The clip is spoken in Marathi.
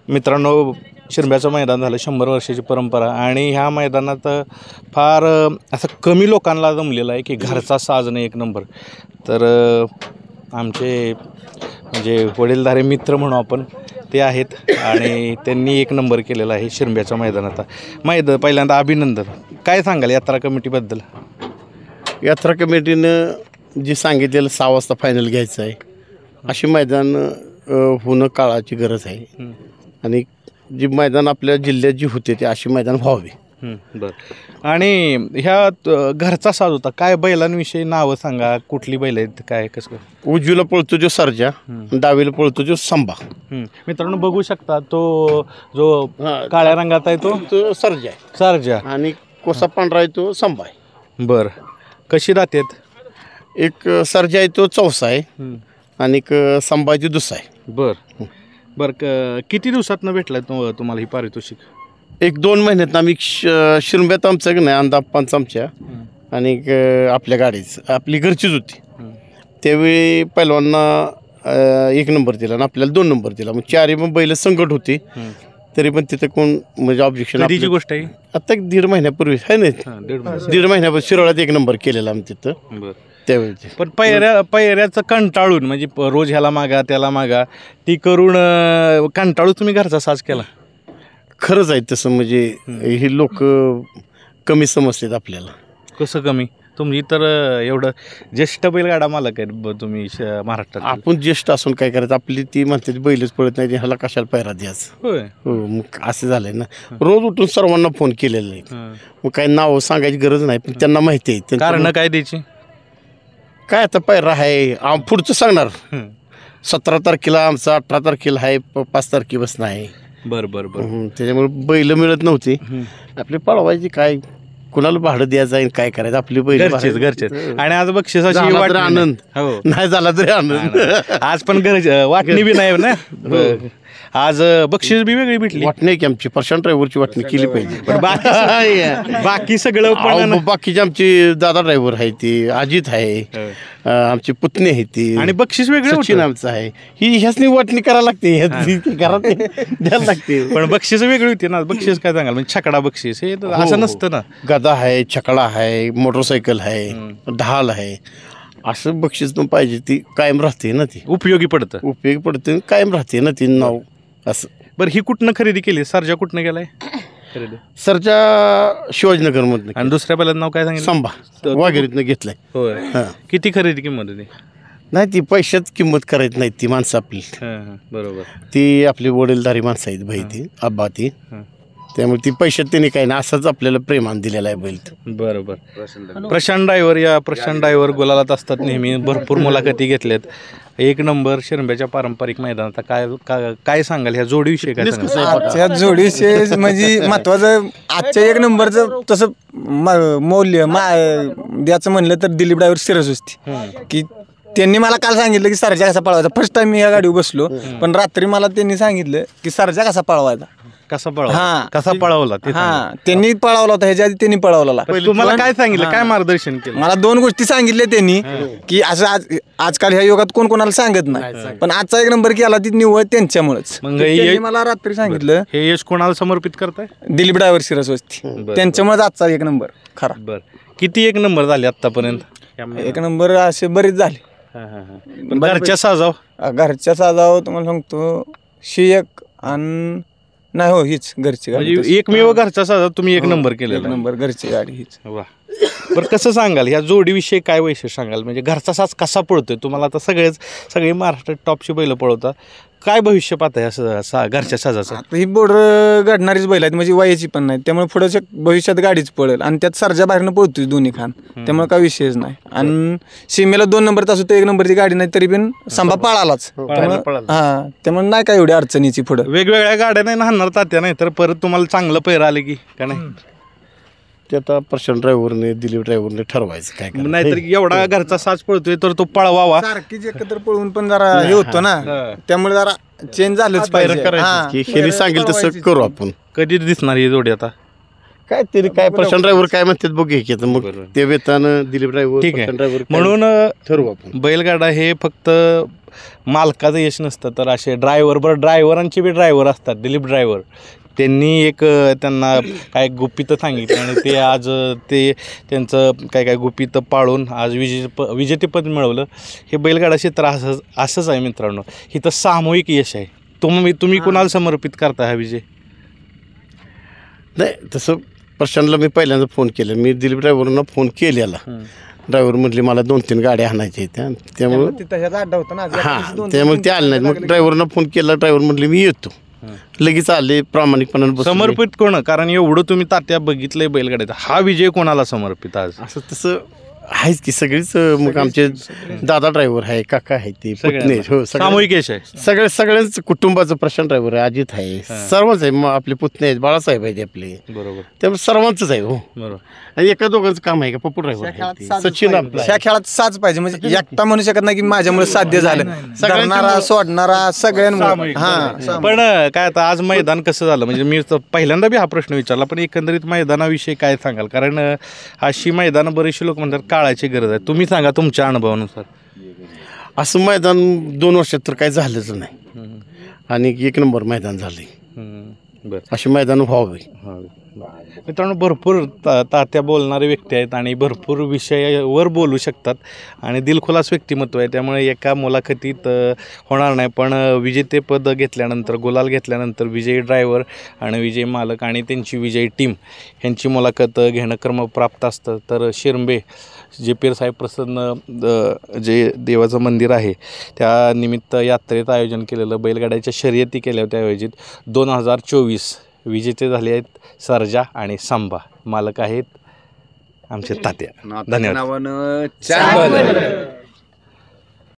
मित्रांनो, शिरंब्याचं मैदान झालं 100 वर्षाची परंपरा आणि ह्या मैदानात फार असं कमी लोकांना जमलेलं आहे की घरचा साजणं एक नंबर. तर आमचे म्हणजे वडीलधारे मित्र म्हणू आपण ते आहेत आणि त्यांनी एक नंबर केलेला आहे शिरंब्याच्या मैदानात. पहिल्यांदा अभिनंदन. काय सांगाल यात्रा कमिटीबद्दल? यात्रा कमिटीनं जे सांगितलेलं 6 वाजता फायनल घ्यायचं आहे अशी मैदान होणं काळाची गरज आहे आणि जी मैदान आपल्या जिल्ह्यात जी होते ते अशी मैदान व्हावी. बरं. आणि ह्या घरचा साज होता. काय बैलांविषयी नावं सांगा, कुठली बैल आहेत, काय कसं? उजवीला पळतो जो सर्जा, डावीला पळतो जो संभा. मित्रांनो बघू शकता तो जो काळ्या रंगात आहे तो सर्जा आहे. सर्जा आणि कोसा पांढरा आहे तो संभा आहे. बरं. कशी दातेत? एक सर्जा आहे तो चौसा आहे आणि एक संभा आहे तो दुसरा आहे. बरं बरं. किती दिवसातनं भेटलं तुम्हाला ही पारितोषिक? 1-2 महिन्यात आम्ही शिरंब्यात आमचं की नाही अंदाप्पांचं आमच्या आणि आपल्या गाडीच आपली घरचीच होती त्यावेळी पहिलवांना 1 नंबर दिला आणि आपल्याला 2 नंबर दिला. मग 4 मग बैल संकट होती तरी पण तिथं कोण म्हणजे ऑब्जेक्शन. कधीची गोष्ट आहे? आता 1.5 महिन्यापूर्वी आहे नाही, 1.5 महिन्यापूर्वी शिरोळ्यात 1 नंबर केलेला आम्ही तिथं त्यावेळी. पण पैऱ्याचं कंटाळून म्हणजे रोज ह्याला मागा त्याला मागा ती करून कंटाळून तुम्ही घरचा साज केला? खरंच आहे तसं. म्हणजे हे लोक कमी समजतात आपल्याला. कसं कमी? तुम्ही तर एवढं ज्येष्ठ बैलगाडा मालक आहेत तुम्ही महाराष्ट्रात. आपण ज्येष्ठ असून काय करायचं, आपली ती म्हणते बैलच पळत नाही ह्याला कशाला पैरा द्यायचं. होय. हो मग असं झालंय ना. रोज उठून सर्वांना फोन केलेला आहे. मग काही नाव सांगायची गरज नाही पण त्यांना माहिती आहे कारण काय द्यायची. काय आता पैरा आहे पुढचं सांगणार. 17 तारखेला आमचा 18 तारखेला आहे 5 तारखेपासून आहे. बरं बरं बरं. त्याच्यामुळे बैल मिळत नव्हती. आपली पळवायची काय कुणाला भाडं द्यायचं आहे काय करायचं आपली बैल घरचे. आणि आज बक्षिसाची आनंद नाही झाला तरी आनंद. आज पण वाटणी बी नाही ना. आज बक्षीस बी वेगळी भेटली. वाटणी की आमची प्रशांत ड्रायव्हरची वाटणी केली पाहिजे. बाकी सगळं बाकीची आमची दादा ड्रायव्हर आहे ती अजित आहे आमची पुतणी आहे ती आणि बक्षीस वेगळं सचिन आमचं आहे. ही ह्यासनी वाटणी करायला लागते घरात द्यायला लागते. पण बक्षीस वेगळी होती ना. बक्षीस काय सांगाल म्हणजे छकडा बक्षीस हे असं नसतं ना. गदा आहे छकडा आहे मोटरसायकल आहे ढाल आहे असं बक्षीस पण पाहिजे. ती कायम राहते ना. ती उपयोगी पडते कायम राहते ना ती नाव असं. बरं ही कुठनं खरेदी केली? सर्जा कुठनं गेलाय खरेदी? सरच्या शिवाजीनगर मधनं. आणि दुसऱ्या पहिल्याचं नाव काय सांगितलं? संभा वाघेरीतनं घेतलाय. होय. किती खरेदी किंमत होती? नाही ती पैशात किंमत करायची नाही. ती माणसं आपली बरोबर ती आपली वडीलधारी माणसं आहेत भाई ती आब्बा ती. त्यामुळे ती पैशात त्यांनी काही नाही असंच आपल्याला प्रेमान दिलेला आहे बैल. बरोबर. प्रशांत ड्रायव्हर गुलालात असतात नेहमी. भरपूर मुलाखती घेतल्यात. 1 नंबर शिरंब्याच्या पारंपरिक मैदानात काय सांगाल ह्या जोडीविषयी? काय ह्या जोडीविषयी म्हणजे महत्वाचं आजच्या 1 नंबरचं तसं मौल्य द्यायचं म्हणलं तर दिलीप ड्रायव्हर सिरस असते की त्यांनी मला काल सांगितलं की सर्जा कसा पळवायचा. फर्स्ट टाइम मी या गाडीवर बसलो पण रात्री मला त्यांनी सांगितलं की सर्जा कसा पळवायचा. कसा पळवला? त्यांनी पळवला होता ह्याच्या आधी त्यांनी पळवला. तुम्हाला काय सांगितलं, काय मार्गदर्शन केलं? मला 2 गोष्टी सांगितल्या त्यांनी की असं आजकाल ह्या युगात कोण कोणाला सांगत नाही पण आजचा 1 नंबर केला ती निवड त्यांच्यामुळेच. मला रात्री सांगितलं. हे यश कोणाला समर्पित करताय? दिलीप ड्रायव्हर सिरसवस्ती. त्यांच्यामुळेच आजचा 1 नंबर खरा. बरं. किती 1 नंबर झाले आतापर्यंत? 1 नंबर असे बरेच झाले. घरच्या साजाव तुम्हाला सांगतो 101 आणि नाही हो हीच घरची गाडी. एकमेव घरचा साजा तुम्ही 1 नंबर केलेला. 1 नंबर घरची गाडी हीच. वा. बरं कसं सांगाल ह्या जोडीविषयी काय वैशिष्ट्य सांगाल? म्हणजे घरचा साज कसा पळतोय? तुम्हाला आता सगळे महाराष्ट्रात टॉपची बैलं पळवता. काय भविष्य पाहताय असं घरच्या साजाचं? ही बोर्डर गाडणारीच बैल आहेत म्हणजे वयाची पण नाही त्यामुळे पुढच्या भविष्यात गाडीच पळेल आणि त्यात सर्जा बाहेरनं पळतोय दोन्ही खान त्यामुळे काय विषयच नाही. आणि सीमेला 2 नंबर असू तर 1 नंबरची गाडी नाही तरी पण संभा पळालाच. त्यामुळे नाही काय एवढी अडचणीची पुढे. वेगवेगळ्या गाड्या नाही हाणणार तात्या नाही तर परत तुम्हाला चांगलं पैर आले की का नाही? ते आता प्रशांत ड्रायव्हरने दिलीप ड्रायव्हरने ठरवायचं काय. नाहीतर एवढा घरचा साज पळतोय तर तो पळवावा. सारखीच एकत्र पळवून पण जरा हे होतं ना त्यामुळे जरा चेंज झालंच पाहिजे. हे सांगेल तसं करू आपण. कधी दिसणार ही जोडी आता? काय तरी काय प्रशांत ड्रायव्हर काय म्हणतात बघू की मग ते वेतानं दिलीप ड्रायव्हर ठीक आहे. म्हणून ठरवू आपण. बैलगाडा हे फक्त मालकाचं यश नसतं तर असे ड्रायव्हरांचे बी ड्रायव्हर असतात, दिलीप ड्रायव्हर, त्यांनी एक त्यांना काय गुपितं सांगितलं आणि ते आज ते त्यांचं काय गुपितं पाळून आज विजेतेपद मिळवलं. हे बैलगाडा क्षेत्र असंच आहे मित्रांनो, इथं सामूहिक यश आहे. तुम्ही कुणाला समर्पित करता हा विजय? नाही, तसं प्रशांतला मी पहिल्यांदा फोन केला. मी दिलीप ड्रायव्हरना फोन केलेला. ड्रायव्हर म्हटले मला 2-3 गाड्या आणायच्या आहेत, त्यामुळे त्यामुळे ते आले नाहीत. मग ड्रायव्हरना फोन केला. ड्रायव्हर म्हटले मी येतो. लगेच आले प्रामाणिकपणाने बसले. समर्पित कोण? कारण एवढं तुम्ही तात्या बघितलंय बैलगाड्याचा, हा विजय कोणाला समर्पित आज? असं तसं आहेच की सगळीच. मग आमचे दादा ड्रायव्हर आहे, काका आहे, ते पुतणे. हो, सामूहिक यश आहे. सगळ्यांच कुटुंबाचं. प्रशांत ड्रायव्हर आहे, अजित आहे, सर्वच आहे. मग आपले पुतणे आहेत, बाळासाहेब आहेत आपले. बरोबर. त्यामुळे सर्वांचंच आहे. हो बरोबर. आणि एका दोघांचं काम आहे का? पप्पू ड्रायव्हर, सचिन आपला. ह्या खेळात साथ पाहिजे, म्हणजे एकटा म्हणू शकत नाही की माझ्यामुळे साध्य झालं. करणारा सोडणारा सगळ्यांमुळे. हां, पण काय आता आज मैदान कसं झालं? म्हणजे मी पहिल्यांदा बी हा प्रश्न विचारला, पण एकंदरीत मैदानाविषयी काय सांगाल? कारण अशी मैदानं बरेचसे लोक म्हणतात काळाची गरज आहे. तुम्ही सांगा तुमच्या अनुभवानुसार. असं मैदान 2 वर्षात तर काही झालंच नाही आणि 1 नंबर मैदान झाले. बरं, असे मैदान व्हावे. मित्रांनो, भरपूर तात्या बोलणारे व्यक्ती आहेत आणि भरपूर विषयावर बोलू शकतात आणि दिलखुलास व्यक्तिमत्व आहे. त्यामुळे एका मुलाखतीत होणार नाही. पण विजेतेपद घेतल्यानंतर, गुलाल घेतल्यानंतर विजयी ड्रायव्हर आणि विजयी मालक आणि त्यांची विजयी टीम ह्यांची मुलाखत घेणं क्रमप्राप्त असतं. तर शिरंबे जे पीरसाहेब प्रसन्न जे देवाचं मंदिर आहे त्या निमित्त यात्रेचं आयोजन केलेलं, बैलगाड्याच्या शर्यती केल्या होत्या आयोजित. 2024 विजेते झाले आहेत सर्जा आणि सांबा. मालक आहेत आमचे तात्या. धन्यवाद.